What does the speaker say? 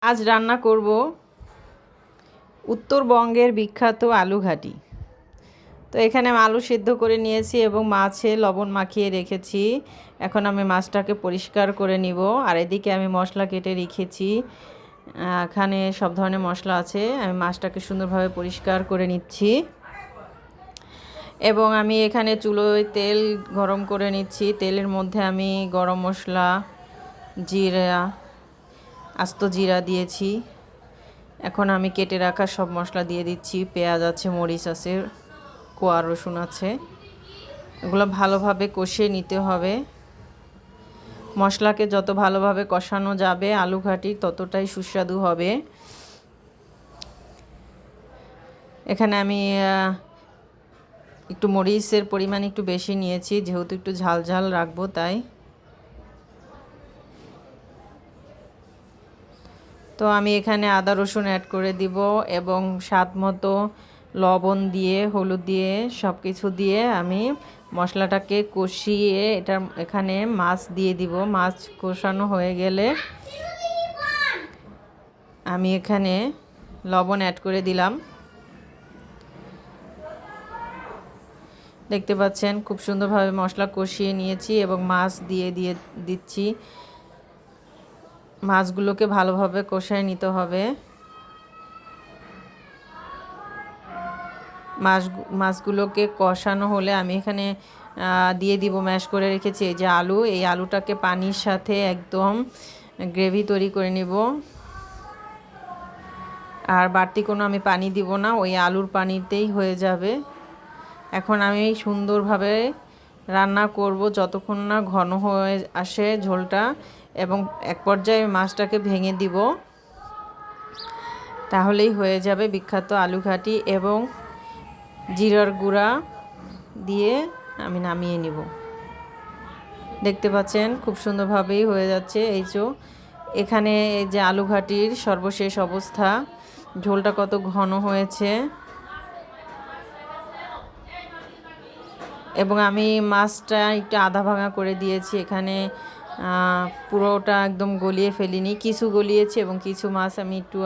আজ রান্না করব উত্তরবঙ্গের বিখ্যাত আলু ঘাটি। তো এখানে আমি আলু সিদ্ধ করে নিয়েছি এবং মাছে লবণ মাখিয়ে রেখেছি। এখন আমি মাছটাকে পরিষ্কার করে নিব। আর এদিকে আমি মশলা কেটে রেখেছি। এখানে সব ধরনের মশলা আছে। আমি মাছটাকে সুন্দরভাবে পরিষ্কার করে নিচ্ছি এবং আমি এখানে চুলোয় তেল গরম করে নিচ্ছি। তেলের মধ্যে আমি গরম মশলা, জিরা, আস্ত জিরা দিয়েছি। এখন আমি কেটে রাখা সব মশলা দিয়ে দিচ্ছি। পেঁয়াজ আছে, মরিচ আছে, কোয়া রসুন আছে। এগুলো ভালোভাবে কষিয়ে নিতে হবে। মশলাকে যত ভালোভাবে কষানো যাবে আলু ঘাটি ততটাই সুস্বাদু হবে। এখানে আমি একটু মরিচের পরিমাণ একটু বেশি নিয়েছি, যেহেতু একটু ঝাল ঝাল রাখবো তাই। তো আমি এখানে আদা রসুন অ্যাড করে দিব এবং স্বাদ মতো লবণ দিয়ে, হলুদ দিয়ে, সব কিছু দিয়ে আমি মশলাটাকে কষিয়ে এখানে মাছ দিয়ে দিব। মাছ কষানো হয়ে গেলে আমি এখানে লবণ অ্যাড করে দিলাম। দেখতে পাচ্ছেন খুব সুন্দরভাবে মশলা কষিয়ে নিয়েছি এবং মাছ দিয়ে দিচ্ছি। মাছগুলোকে ভালোভাবে কষিয়ে নিতে হবে। মাছগুলোকে কষানো হলে আমি এখানে দিয়ে দিব ম্যাশ করে রেখেছি এই যে আলু। এই আলুটাকে পানির সাথে একদম গ্রেভি তৈরি করে নিব। আর বাড়তি কোনো আমি পানি দিব না, ওই আলুর পানিতেই হয়ে যাবে। এখন আমি সুন্দরভাবে রান্না করব যতক্ষণ না ঘন হয়ে আসে ঝোলটা, এবং এক পর্যায়ে মাছটাকে ভেঙে দিব। তাহলেই হয়ে যাবে বিখ্যাত আলু ঘাটি। এবং জিরার গুঁড়া দিয়ে আমি নামিয়ে নিব। দেখতে পাচ্ছেন খুব সুন্দরভাবেই হয়ে যাচ্ছে। এই যে এখানে এই যে আলু ঘাটির সর্বশেষ অবস্থা, ঝোলটা কত ঘন হয়েছে। এবং আমি মাছটা একটু আধা ভাঙা করে দিয়েছি। এখানে পুরোটা একদম গলিয়ে ফেলিনি, কিছু গলিয়েছি এবং কিছু মাছ আমি একটু